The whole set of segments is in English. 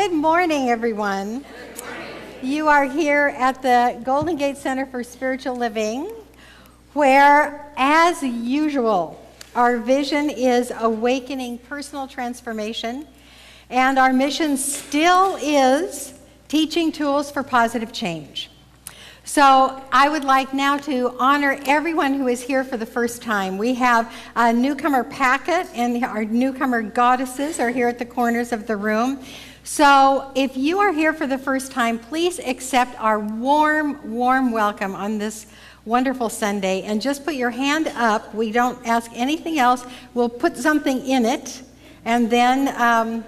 Good morning, everyone. Good morning. You are here at the Golden Gate Center for Spiritual Living, where, as usual, our vision is awakening personal transformation, and our mission still is teaching tools for positive change. So I would like now to honor everyone who is here for the first time. We have a newcomer packet, and our newcomer goddesses are here at the corners of the room. So if you are here for the first time, please accept our warm, warm welcome on this wonderful Sunday, and just put your hand up. We don't ask anything else. We'll put something in it, and then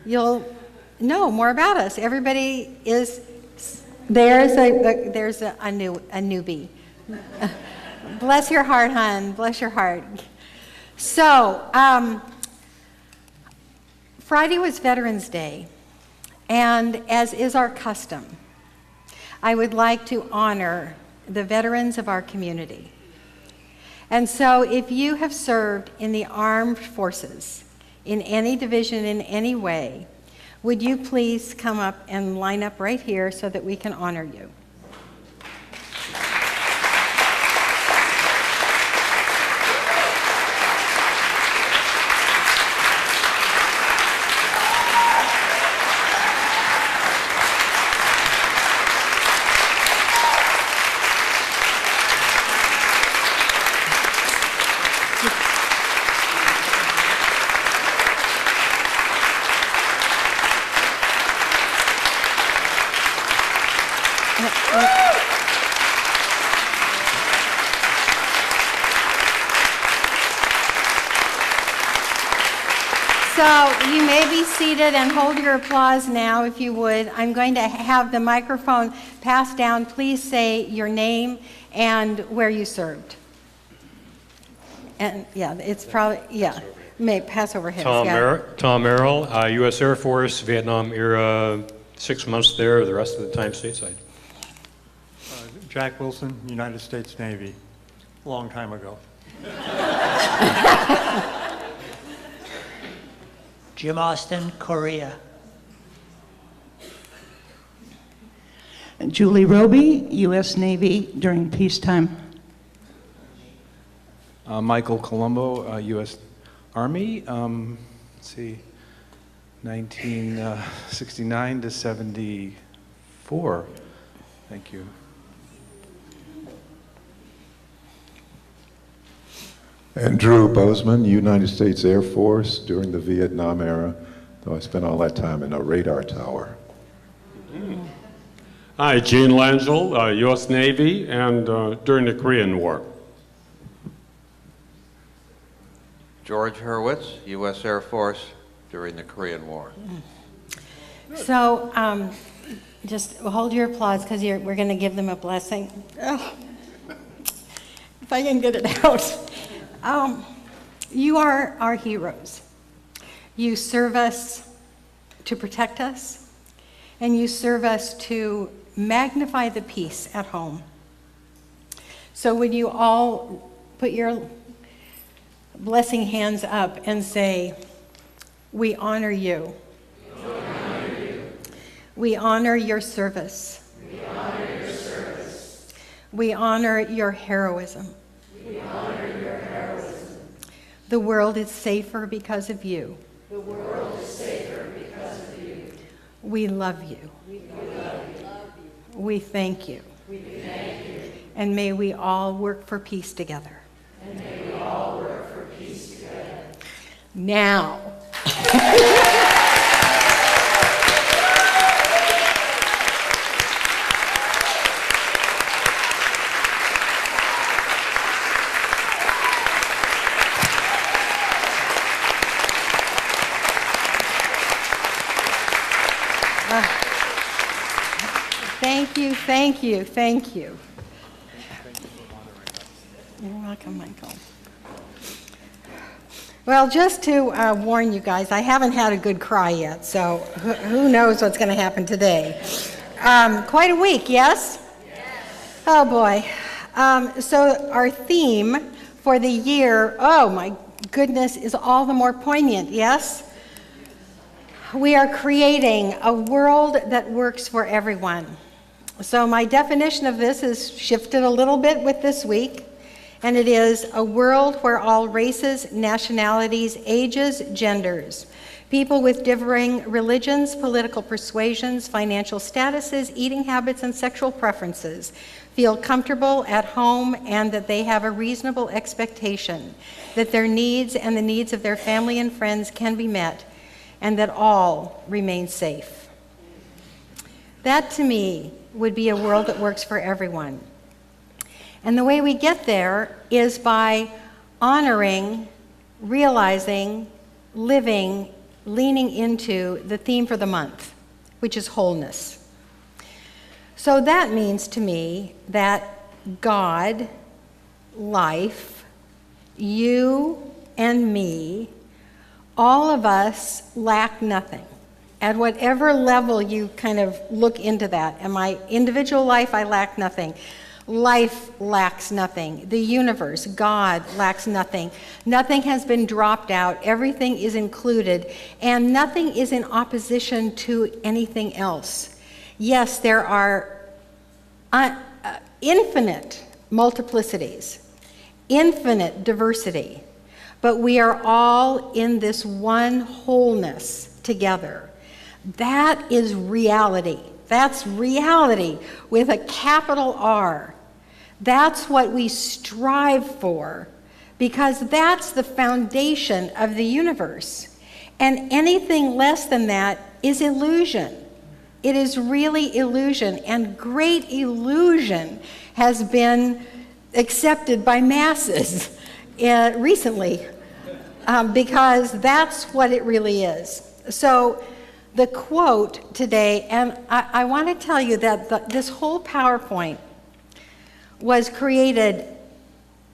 you'll know more about us. Everybody is... There's a newbie. Bless your heart, hon. Bless your heart. So, Friday was Veterans Day, and as is our custom, I would like to honor the veterans of our community. And so, if you have served in the armed forces, in any division, in any way, would you please come up and line up right here so that we can honor you? So you may be seated and hold your applause now, if you would. I'm going to have the microphone passed down. Please say your name and where you served. And yeah, it's probably, yeah, may pass over his. Tom Merrill, U.S. Air Force, Vietnam era, 6 months there, the rest of the time stateside. Jack Wilson, United States Navy, a long time ago. Jim Austin, Korea. Julie Roby, U.S. Navy during peacetime. Michael Colombo, U.S. Army, let's see, 1969 to 74. Thank you. Andrew Bozeman, United States Air Force during the Vietnam era, though I spent all that time in a radar tower. Hi, Gene Langell, U.S. Navy, and during the Korean War. George Hurwitz, U.S. Air Force, during the Korean War. So just hold your applause, because we're going to give them a blessing. Oh, if I can get it out. You are our heroes. You serve us to protect us, and you serve us to magnify the peace at home. So would you all put your blessing hands up and say, we honor you. We honor you. We honor your service. We honor your service. We honor your heroism. We honor your heroism. The world is safer because of you. The world is safer because of you. We love you. We love you. We thank you. We thank you. And may we all work for peace together. And may we all work for peace together. Now. Thank you, thank you. You're welcome, Michael. Well, just to warn you guys, I haven't had a good cry yet, so who knows what's going to happen today. Quite a week, yes? Yes. Oh, boy. So our theme for the year, oh my goodness, is all the more poignant, yes? We are creating a world that works for everyone. So my definition of this has shifted a little bit with this week, and it is a world where all races, nationalities, ages, genders, people with differing religions, political persuasions, financial statuses, eating habits, and sexual preferences feel comfortable at home, and that they have a reasonable expectation that their needs and the needs of their family and friends can be met, and that all remain safe. That, to me, would be a world that works for everyone. And the way we get there is by honoring, realizing, living, leaning into the theme for the month, which is wholeness. So that means to me that God, life, you and me, all of us lack nothing. At whatever level you kind of look into that. In my individual life, I lack nothing. Life lacks nothing. The universe, God, lacks nothing. Nothing has been dropped out. Everything is included. And nothing is in opposition to anything else. Yes, there are infinite multiplicities, infinite diversity, but we are all in this one wholeness together. That is reality. That's reality with a capital R. That's what we strive for, because that's the foundation of the universe. And anything less than that is illusion. It is really illusion, and great illusion has been accepted by masses recently, because that's what it really is. So the quote today, and I want to tell you that this whole PowerPoint was created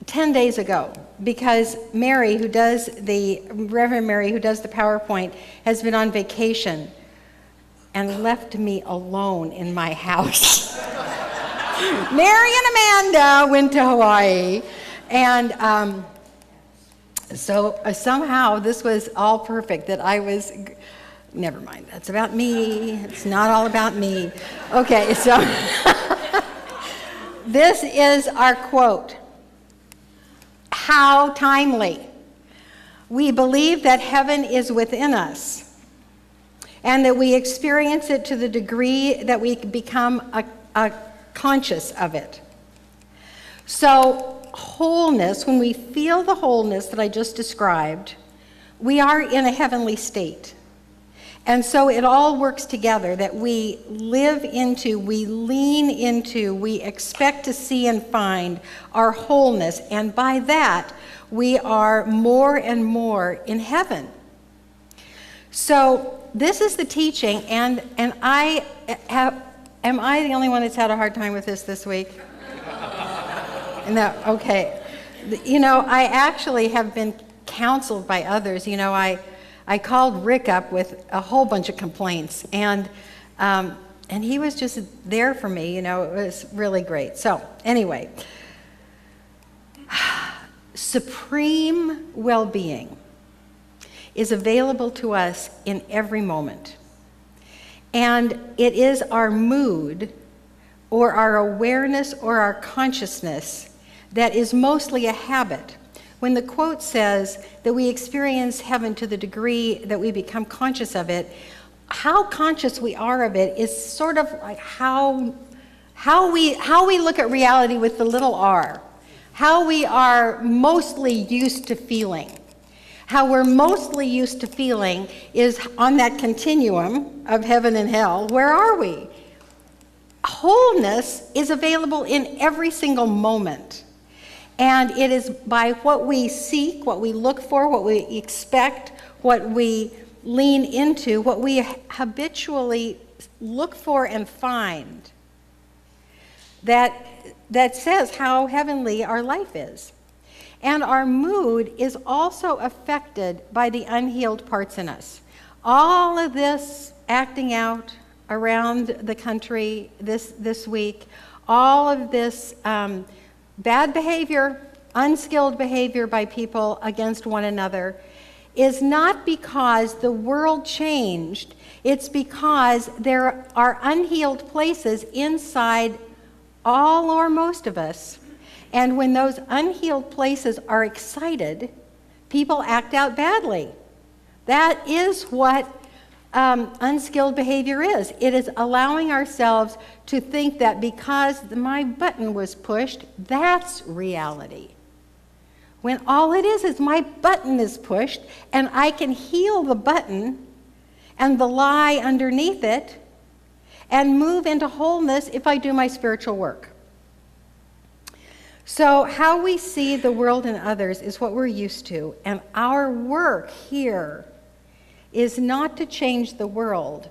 10 days ago, because Reverend Mary, who does the PowerPoint, has been on vacation and left me alone in my house. Mary and Amanda went to Hawaii, and so somehow this was all perfect, that I was, never mind, that's about me, it's not all about me. Okay, so this is our quote. How timely. We believe that heaven is within us, and that we experience it to the degree that we become conscious of it. So wholeness, when we feel the wholeness that I just described, we are in a heavenly state. And so it all works together, that we live into, we lean into, we expect to see and find our wholeness. And by that, we are more and more in heaven. So this is the teaching, and am I the only one that's had a hard time with this week? No, okay. You know, I actually have been counseled by others. You know, I called Rick up with a whole bunch of complaints, and he was just there for me. You know, it was really great. So anyway, supreme well-being is available to us in every moment. And it is our mood, or our awareness, or our consciousness that is mostly a habit. When the quote says that we experience heaven to the degree that we become conscious of it, how conscious we are of it is sort of like how we look at reality with the little r, how we are mostly used to feeling. How we're mostly used to feeling is on that continuum of heaven and hell. Where are we? Wholeness is available in every single moment. And it is by what we seek, what we look for, what we expect, what we lean into, what we habitually look for and find, that says how heavenly our life is. And our mood is also affected by the unhealed parts in us. All of this acting out around the country this week, all of this bad behavior, unskilled behavior by people against one another, is not because the world changed, it's because there are unhealed places inside all or most of us. And when those unhealed places are excited, people act out badly. That is what unskilled behavior is. It is allowing ourselves to think that because my button was pushed, that's reality. When all it is my button is pushed, and I can heal the button and the lie underneath it and move into wholeness if I do my spiritual work. So how we see the world and others is what we're used to, and our work here is not to change the world,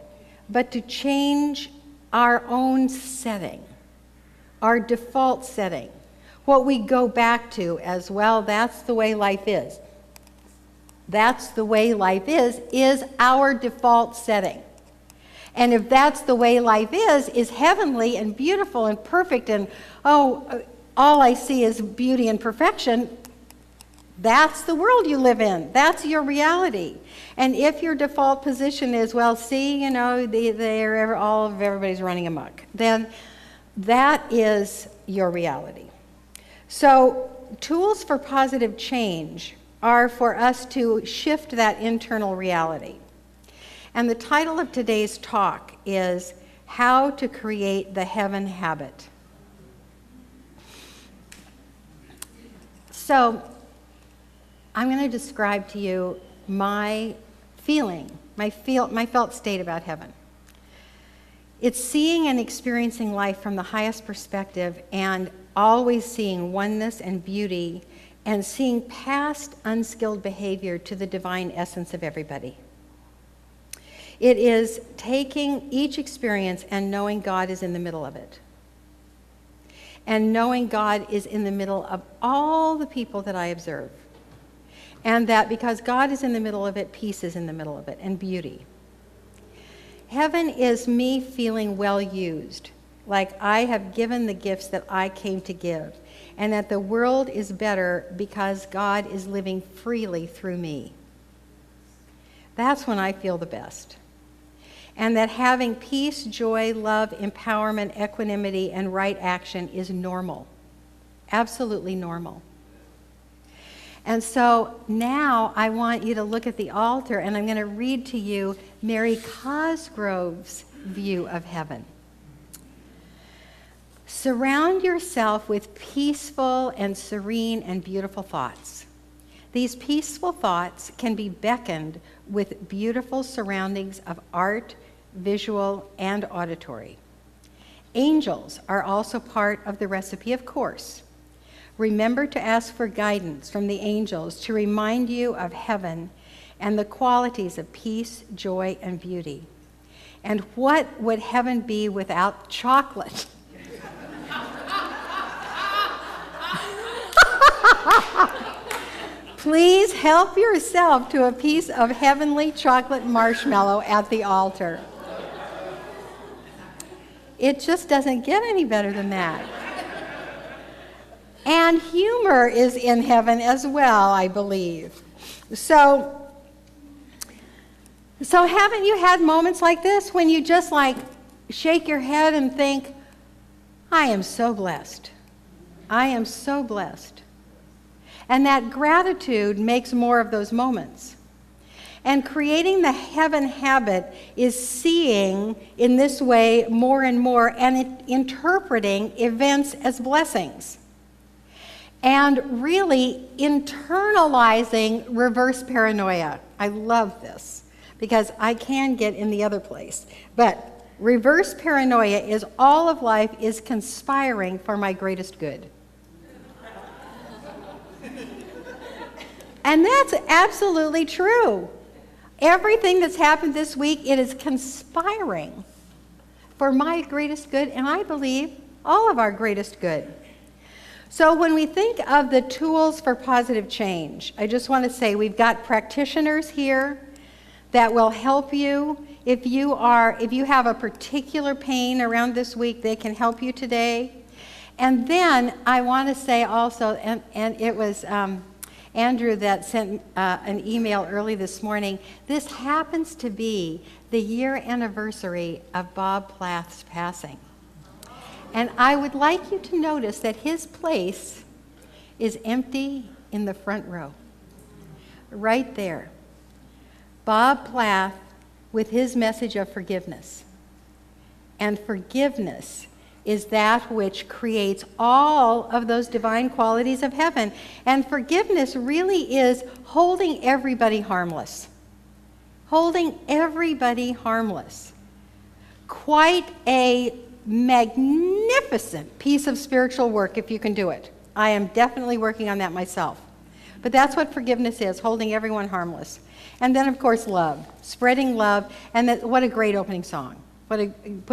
but to change our own setting, our default setting. What we go back to as, well, that's the way life is. That's the way life is our default setting. And if that's the way life is heavenly and beautiful and perfect and, all I see is beauty and perfection, that's the world you live in. That's your reality. And if your default position is, well, see, everybody's running amok, then that is your reality. So tools for positive change are for us to shift that internal reality. And the title of today's talk is How to Create the Heaven Habit. So I'm going to describe to you my feeling, my felt state about heaven. It's seeing and experiencing life from the highest perspective and always seeing oneness and beauty and seeing past unskilled behavior to the divine essence of everybody. It is taking each experience and knowing God is in the middle of it. And knowing God is in the middle of all the people that I observe. And that because God is in the middle of it, peace is in the middle of it, and beauty. Heaven is me feeling well used, like I have given the gifts that I came to give, and that the world is better because God is living freely through me. That's when I feel the best. And that having peace, joy, love, empowerment, equanimity, and right action is normal. Absolutely normal. And so now I want you to look at the altar, and I'm going to read to you Mary Cosgrove's view of heaven. Surround yourself with peaceful and serene and beautiful thoughts. These peaceful thoughts can be beckoned with beautiful surroundings of art, visual, and auditory. Angels are also part of the recipe, of course. Remember to ask for guidance from the angels to remind you of heaven and the qualities of peace, joy, and beauty. And what would heaven be without chocolate? Please help yourself to a piece of heavenly chocolate marshmallow at the altar. It just doesn't get any better than that. And humor is in heaven as well, I believe. So haven't you had moments like this when you just shake your head and think, I am so blessed. I am so blessed. And that gratitude makes more of those moments. And creating the heaven habit is seeing in this way more and more and interpreting events as blessings. And really internalizing reverse paranoia. I love this because I can get in the other place. But reverse paranoia is all of life is conspiring for my greatest good. And that's absolutely true. Everything that's happened this week, it is conspiring for my greatest good, and I believe all of our greatest good. So when we think of the tools for positive change, I just want to say we've got practitioners here that will help you. If you have a particular pain around this week, they can help you today. And then I want to say also, and Andrew that sent an email early this morning. This happens to be the year anniversary of Bob Plath's passing. And I would like you to notice that his place is empty in the front row. Right there. Bob Plath with his message of forgiveness. And forgiveness is that which creates all of those divine qualities of heaven. And forgiveness really is holding everybody harmless. Holding everybody harmless. Quite a magnificent piece of spiritual work if you can do it. I am definitely working on that myself. But that's what forgiveness is, holding everyone harmless. And then, of course, love, spreading love. And what a great opening song. Put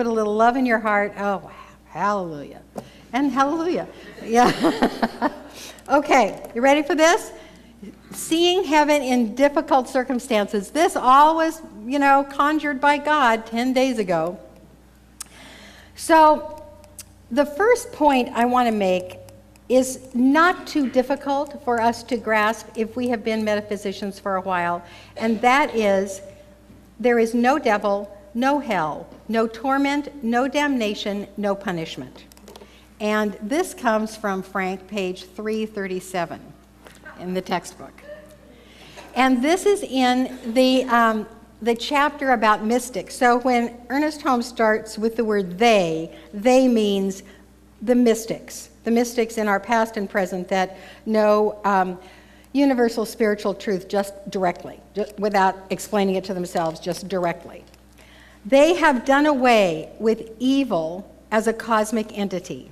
a little love in your heart. Oh, hallelujah. And hallelujah. Yeah. Okay, you ready for this? Seeing heaven in difficult circumstances. This all was, conjured by God 10 days ago. So the first point I want to make is not too difficult for us to grasp if we have been metaphysicians for a while, and that is there is no devil, no hell, no torment, no damnation, no punishment. And this comes from Frank, page 337 in the textbook. And this is in the chapter about mystics. So when Ernest Holmes starts with the word they means the mystics in our past and present that know universal spiritual truth just directly, without explaining it to themselves, just directly. They have done away with evil as a cosmic entity.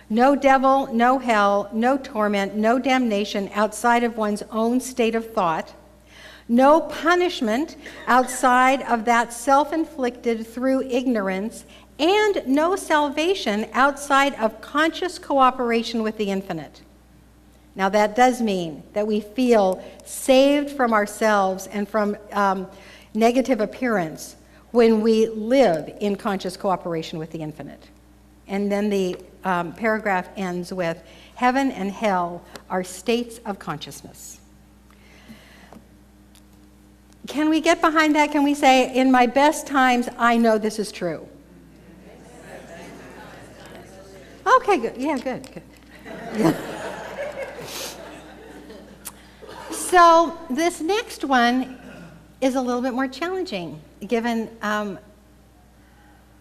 No devil, no hell, no torment, no damnation outside of one's own state of thought. No punishment outside of that self-inflicted through ignorance, and no salvation outside of conscious cooperation with the infinite. Now that does mean that we feel saved from ourselves and from negative appearance when we live in conscious cooperation with the infinite. And then the paragraph ends with, heaven and hell are states of consciousness. Can we get behind that? Can we say, in my best times, I know this is true? Okay, good. Yeah, good. Yeah. So this next one is a little bit more challenging, given,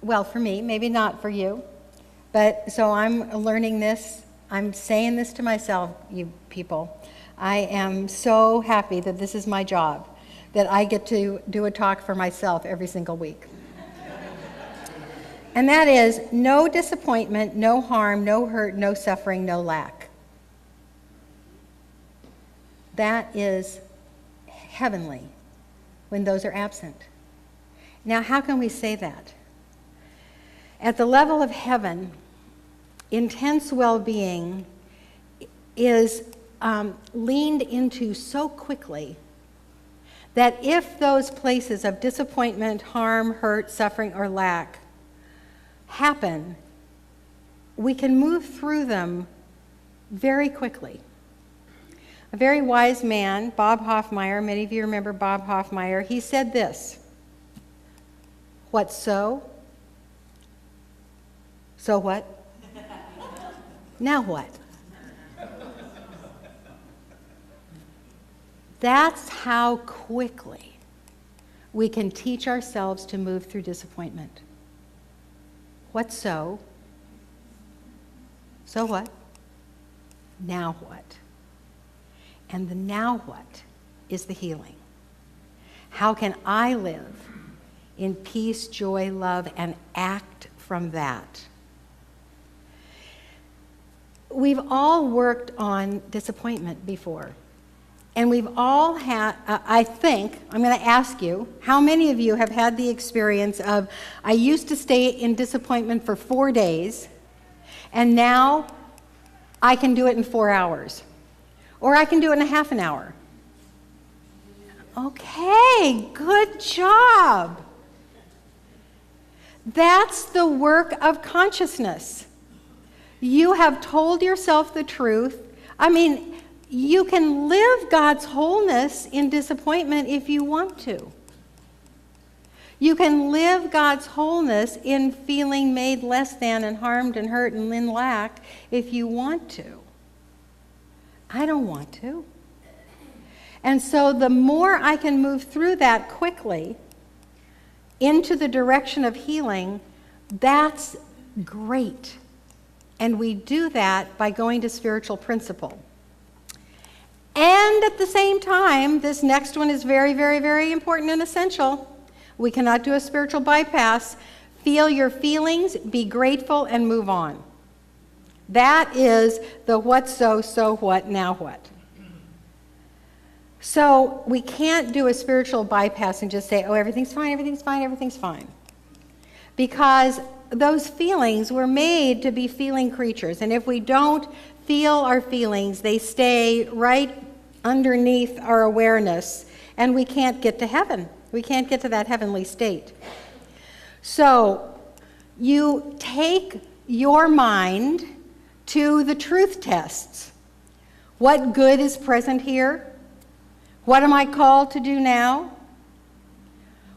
well, for me, maybe not for you. But so I'm learning this. I'm saying this to myself, you people. I am so happy that this is my job, that I get to do a talk for myself every single week. And that is no disappointment, no harm, no hurt, no suffering, no lack. That is heavenly when those are absent. Now, how can we say that? At the level of heaven, intense well-being is leaned into so quickly that if those places of disappointment, harm, hurt, suffering, or lack happen, we can move through them very quickly. A very wise man, Bob Hoffmeyer, many of you remember Bob Hoffmeyer, he said this, "What so? So what? Now what?" That's how quickly we can teach ourselves to move through disappointment. What so? So what? Now what? And the now what is the healing. How can I live in peace, joy, love, and act from that? We've all worked on disappointment before. And we've all had, I think, I'm going to ask you, how many of you have had the experience of, I used to stay in disappointment for 4 days, and now I can do it in 4 hours. Or I can do it in a half an hour. Okay, good job. That's the work of consciousness. You have told yourself the truth. I mean, You can live God's wholeness in disappointment if you want to. You can live God's wholeness in feeling made less than and harmed and hurt and in lack if you want to. I don't want to. And so the more I can move through that quickly into the direction of healing, that's great. And we do that by going to spiritual principle. And at the same time, this next one is very, very, very important and essential. We cannot do a spiritual bypass. Feel your feelings, be grateful, and move on. That is the what so what, now what. So we can't do a spiritual bypass and just say, oh, everything's fine, everything's fine, everything's fine. Because those feelings were made to be feeling creatures. And if we don't feel our feelings, they stay right underneath our awareness, and we can't get to heaven. We can't get to that heavenly state. So you take your mind to the truth tests. What good is present here? What am I called to do now?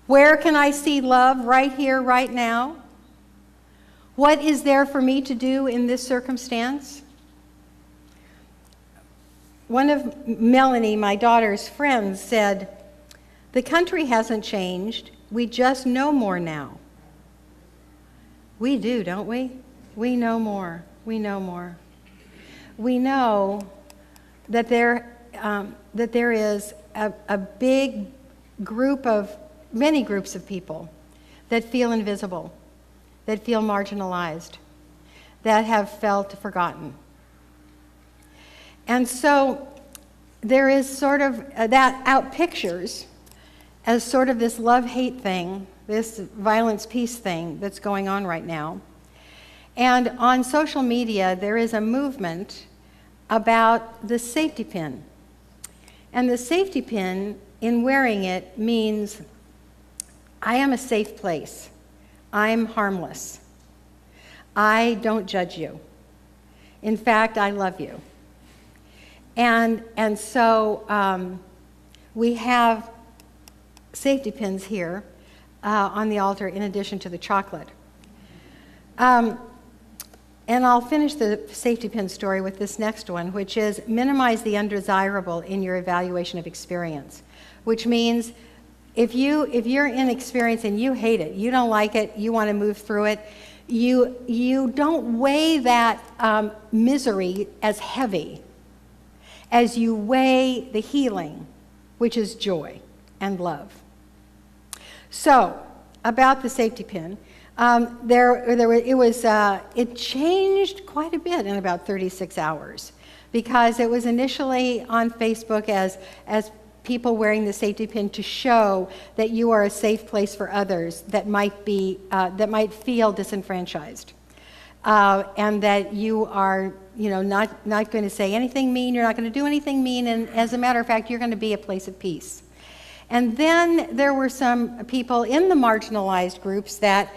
Where can I see love right here, right now? What is there for me to do in this circumstance? One of Melanie, my daughter's friends, said, "The country hasn't changed. We just know more now." We do, don't we? We know more. We know more. We know that there is a big group of, many groups of people that feel invisible, that feel marginalized, that have felt forgotten. And so there is sort of that outpictures as sort of this love-hate thing, this violence-peace thing that's going on right now. And on social media, there is a movement about the safety pin. And the safety pin, in wearing it, means I am a safe place. I'm harmless. I don't judge you. In fact, I love you. And so we have safety pins here on the altar in addition to the chocolate. And I'll finish the safety pin story with this next one, which is minimize the undesirable in your evaluation of experience, which means if you're in experience and you hate it, you don't like it, you want to move through it, you don't weigh that misery as heavy as you weigh the healing, which is joy and love. So, about the safety pin, it changed quite a bit in about 36 hours, because it was initially on Facebook as people wearing the safety pin to show that you are a safe place for others that might feel disenfranchised, and that you are not going to say anything mean, you're not going to do anything mean, and as a matter of fact, you're going to be a place of peace. And then there were some people in the marginalized groups that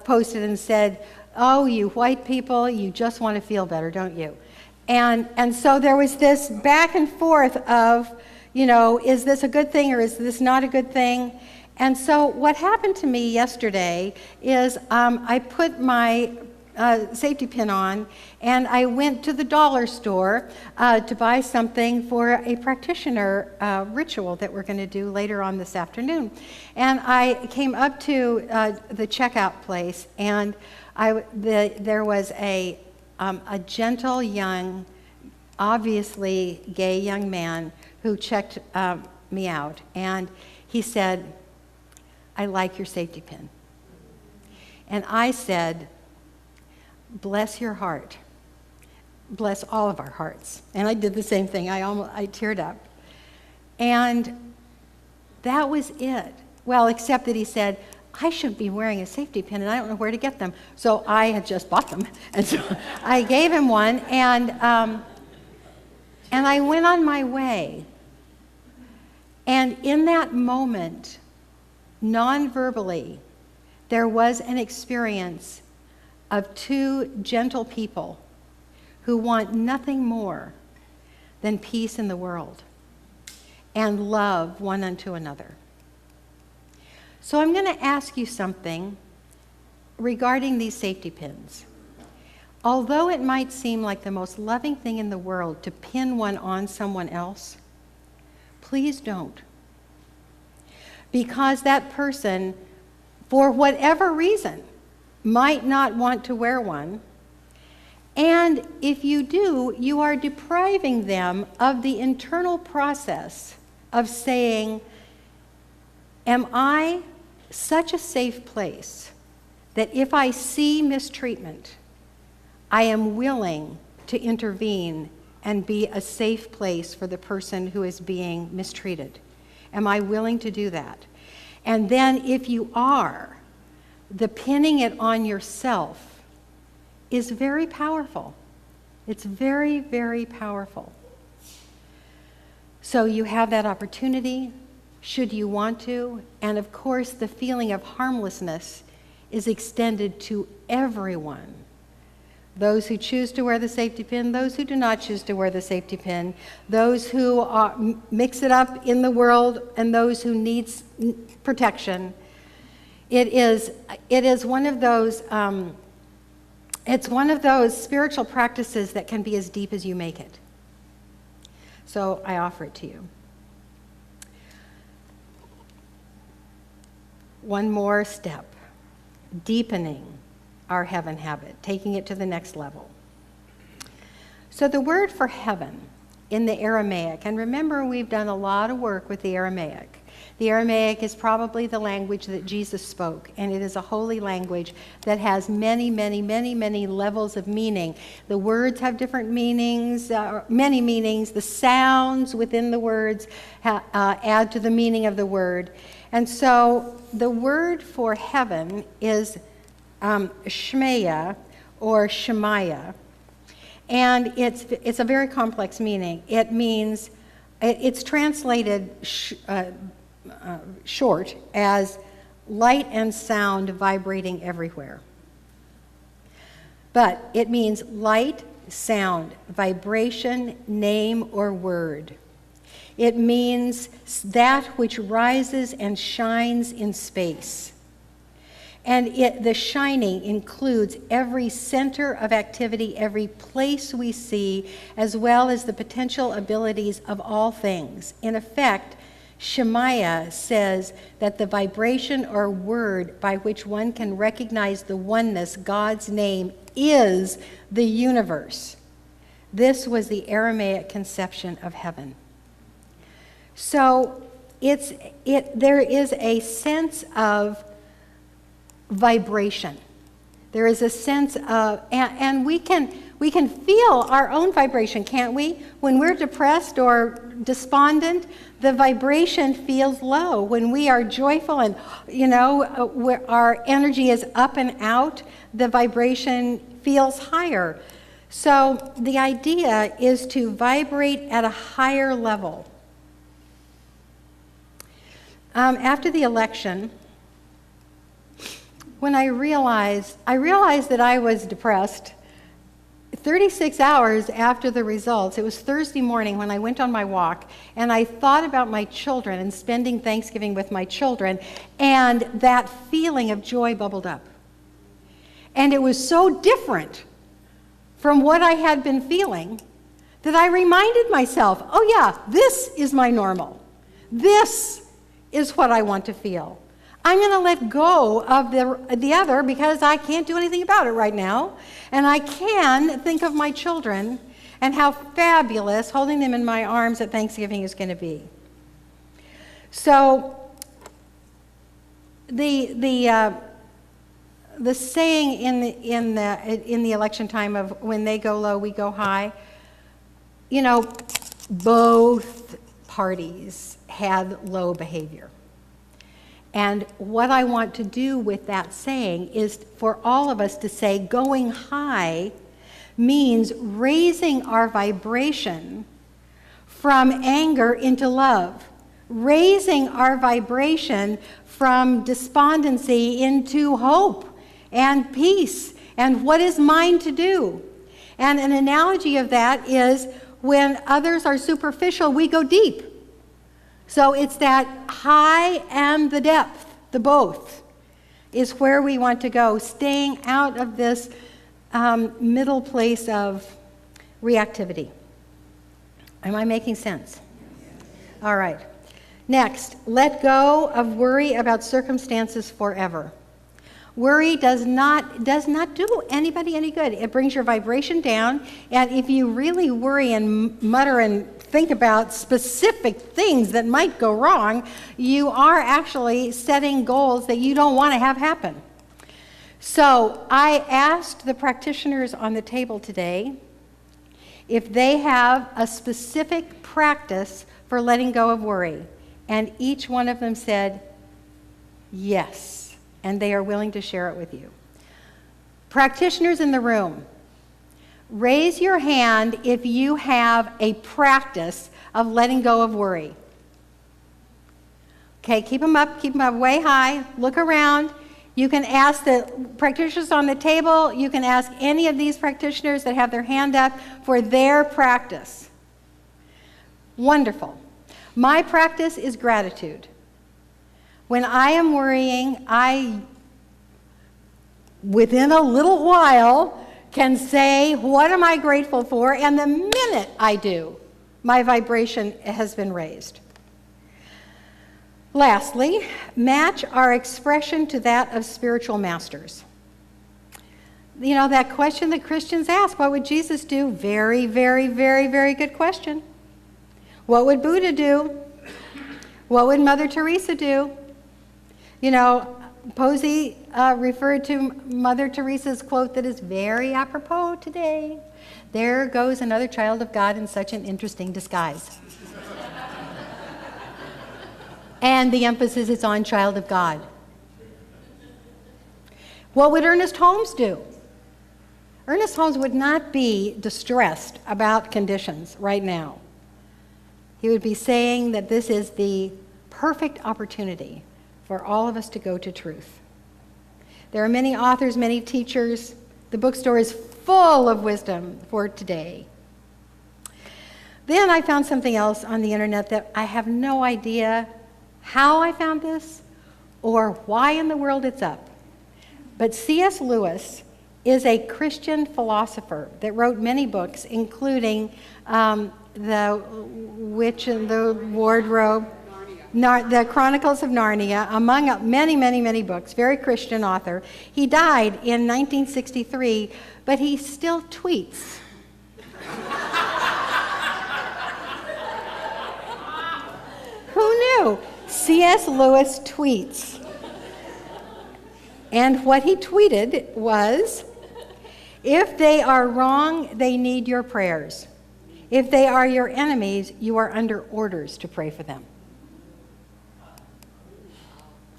posted and said, "Oh, you white people, you just want to feel better, don't you?" And so there was this back and forth of, is this a good thing or is this not a good thing? And so what happened to me yesterday is I put my safety pin on, and I went to the dollar store to buy something for a practitioner ritual that we're going to do later on this afternoon. And I came up to the checkout place, and there was a gentle young, obviously gay young man who checked me out, and he said, "I like your safety pin." And I said, "Bless your heart. Bless all of our hearts." And I did the same thing. I teared up. And that was it. Well, except that he said, "I should be wearing a safety pin, and I don't know where to get them." So I had just bought them. And so I gave him one, and I went on my way. And in that moment, non-verbally, there was an experience of two gentle people who want nothing more than peace in the world and love one unto another. So I'm going to ask you something regarding these safety pins. Although it might seem like the most loving thing in the world to pin one on someone else, please don't. Because that person, for whatever reason, might not want to wear one. And if you do, you are depriving them of the internal process of saying, am I such a safe place that if I see mistreatment, I am willing to intervene and be a safe place for the person who is being mistreated? Am I willing to do that? And then if you are, the pinning it on yourself is very powerful. It's very, very powerful. So you have that opportunity, should you want to, and of course the feeling of harmlessness is extended to everyone. Those who choose to wear the safety pin, those who do not choose to wear the safety pin, those who mix it up in the world, and those who need protection. It is one of those, it's one of those spiritual practices that can be as deep as you make it. So I offer it to you. One more step, deepening our heaven habit, taking it to the next level. So the word for heaven in the Aramaic, and remember we've done a lot of work with the Aramaic. The Aramaic is probably the language that Jesus spoke, and it is a holy language that has many, many, many, many levels of meaning. The words have different meanings, many meanings. The sounds within the words add to the meaning of the word. And so the word for heaven is Shmaya or Shemaiah, and it's a very complex meaning. It means, it's translated short as light and sound vibrating everywhere. But it means light, sound, vibration, name, or word. It means that which rises and shines in space. And the shining includes every center of activity, every place we see, as well as the potential abilities of all things. In effect, Shemaiah says that the vibration or word by which one can recognize the oneness, God's name, is the universe. This was the Aramaic conception of heaven. So there is a sense of vibration. There is a sense of, and we can feel our own vibration, can't we? When we're depressed or despondent, the vibration feels low. When we are joyful and, our energy is up and out, the vibration feels higher. So the idea is to vibrate at a higher level. After the election, when I realized that I was depressed, 36 hours after the results, it was Thursday morning when I went on my walk, and I thought about my children and spending Thanksgiving with my children, and that feeling of joy bubbled up. And it was so different from what I had been feeling that I reminded myself, oh yeah, this is my normal. This is what I want to feel. I'm going to let go of the other because I can't do anything about it right now. And I can think of my children and how fabulous holding them in my arms at Thanksgiving is going to be. So the saying in the election time of when they go low, we go high, both parties had low behavior. And what I want to do with that saying is for all of us to say going high means raising our vibration from anger into love, raising our vibration from despondency into hope and peace and what is mine to do. And an analogy of that is When others are superficial, we go deep. So it's that high and the depth, the both, is where we want to go, staying out of this middle place of reactivity. Am I making sense? All right. Next, let go of worry about circumstances forever. Worry does not do anybody any good. It brings your vibration down, and if you really worry and mutter and think about specific things that might go wrong, you are actually setting goals that you don't want to have happen. So I asked the practitioners on the table today if they have a specific practice for letting go of worry, and each one of them said yes, and they are willing to share it with you. Practitioners in the room, raise your hand if you have a practice of letting go of worry. Okay, keep them up way high. Look around. You can ask the practitioners on the table, you can ask any of these practitioners that have their hand up for their practice. Wonderful. My practice is gratitude. When I am worrying, I, within a little while, can say, what am I grateful for? And the minute I do, my vibration has been raised. Lastly, match our expression to that of spiritual masters. You know, that question that Christians ask, what would Jesus do? Very, very, very, very good question. What would Buddha do? What would Mother Teresa do? You know, Posi referred to Mother Teresa's quote that is very apropos today. There goes another child of God in such an interesting disguise. And the emphasis is on child of God. What would Ernest Holmes do? Ernest Holmes would not be distressed about conditions right now. He would be saying that this is the perfect opportunity for all of us to go to truth. There are many authors, many teachers. The bookstore is full of wisdom for today. Then I found something else on the internet that I have no idea how I found this or why in the world it's up. But C.S. Lewis is a Christian philosopher that wrote many books, including The Witch and the Wardrobe, the Chronicles of Narnia, among many, many, many books. Very Christian author. He died in 1963, but he still tweets. Who knew? C.S. Lewis tweets. And what he tweeted was, if they are wrong, they need your prayers. If they are your enemies, you are under orders to pray for them.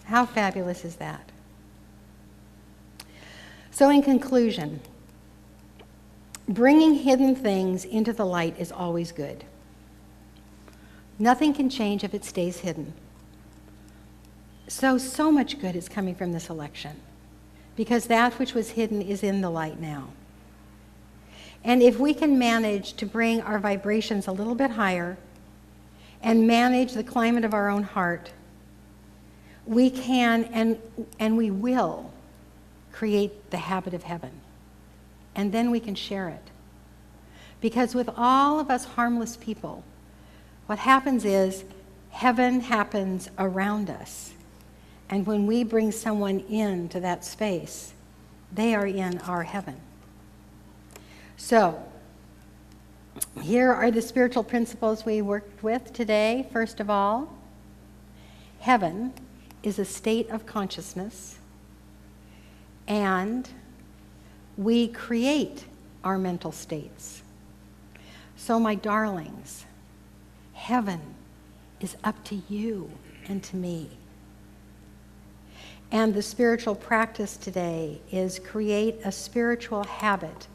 How fabulous is that? So in conclusion, bringing hidden things into the light is always good. Nothing can change if it stays hidden. So much good is coming from this election, because that which was hidden is in the light now. And if we can manage to bring our vibrations a little bit higher and manage the climate of our own heart, we can and we will create the habit of heaven. And then we can share it. Because with all of us harmless people, what happens is heaven happens around us. And when we bring someone into that space, they are in our heaven. So, here are the spiritual principles we worked with today. First of all, heaven is a state of consciousness, and we create our mental states. So, my darlings, heaven is up to you and to me. And the spiritual practice today is create a spiritual habit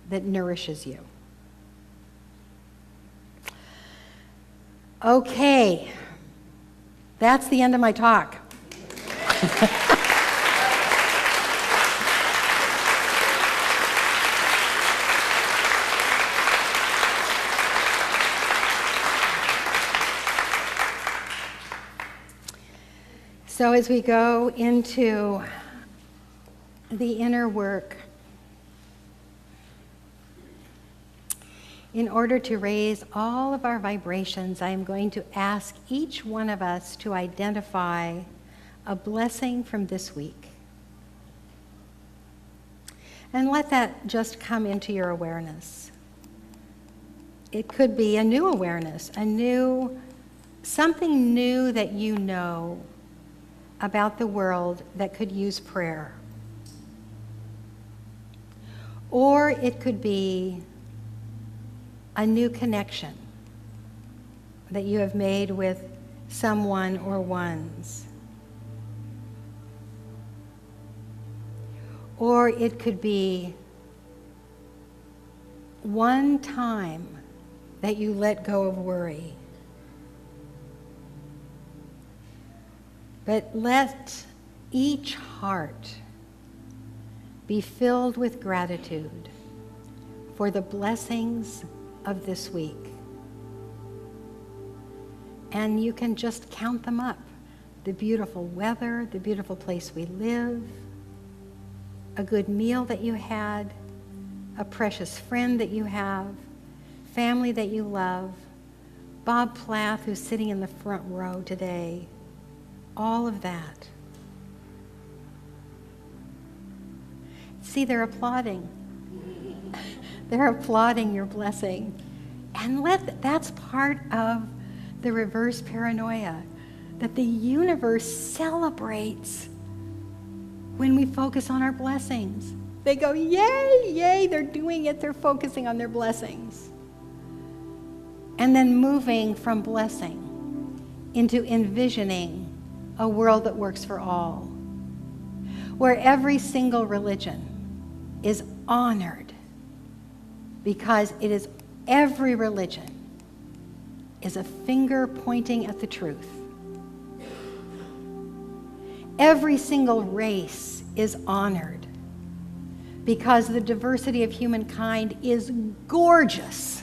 that nourishes you. Okay, that's the end of my talk. So as we go into the inner work, in order to raise all of our vibrations, I am going to ask each one of us to identify a blessing from this week. And let that just come into your awareness. It could be a new awareness, something new that you know about the world that could use prayer. Or it could be a new connection that you have made with someone or ones. Or it could be one time that you let go of worry. But let each heart be filled with gratitude for the blessings of this week. And you can just count them up. The beautiful weather, the beautiful place we live, a good meal that you had, a precious friend that you have, family that you love, Bob Plath, who's sitting in the front row today, all of that. See, they're applauding. They're applauding your blessing. And that's part of the reverse paranoia, that the universe celebrates when we focus on our blessings. They go, yay, yay, they're doing it, they're focusing on their blessings. And then moving from blessing into envisioning a world that works for all, where every single religion is honored, because every religion is a finger pointing at the truth. Every single race is honored because the diversity of humankind is gorgeous.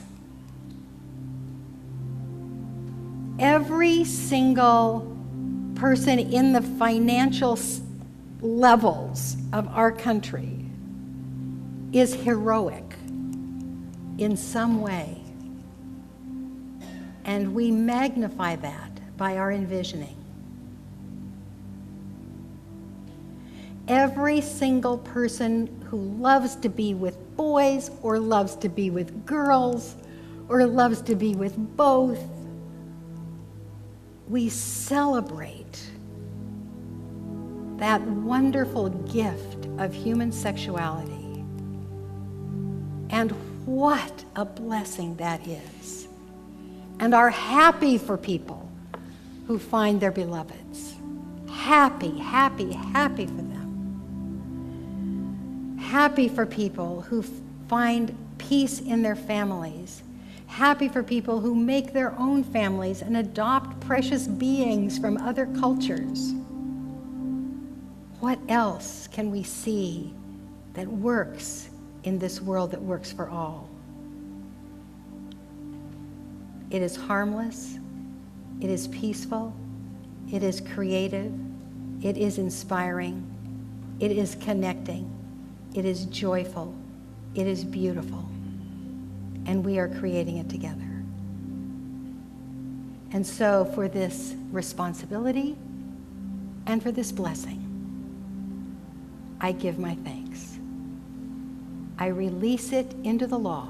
Every single person in the financial levels of our country is heroic in some way. And we magnify that by our envisioning. Every single person who loves to be with boys or loves to be with girls or loves to be with both, we celebrate that wonderful gift of human sexuality. And what a blessing that is. And are happy for people who find their beloveds. Happy, happy, happy for them. Happy for people who find peace in their families. Happy for people who make their own families and adopt precious beings from other cultures. What else can we see that works in this world that works for all? It is harmless, it is peaceful, it is creative, it is inspiring, it is connecting, it is joyful, it is beautiful, and we are creating it together. And so for this responsibility and for this blessing, I give my thanks. I release it into the law,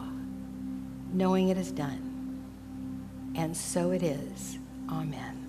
knowing it is done. And so it is. Amen.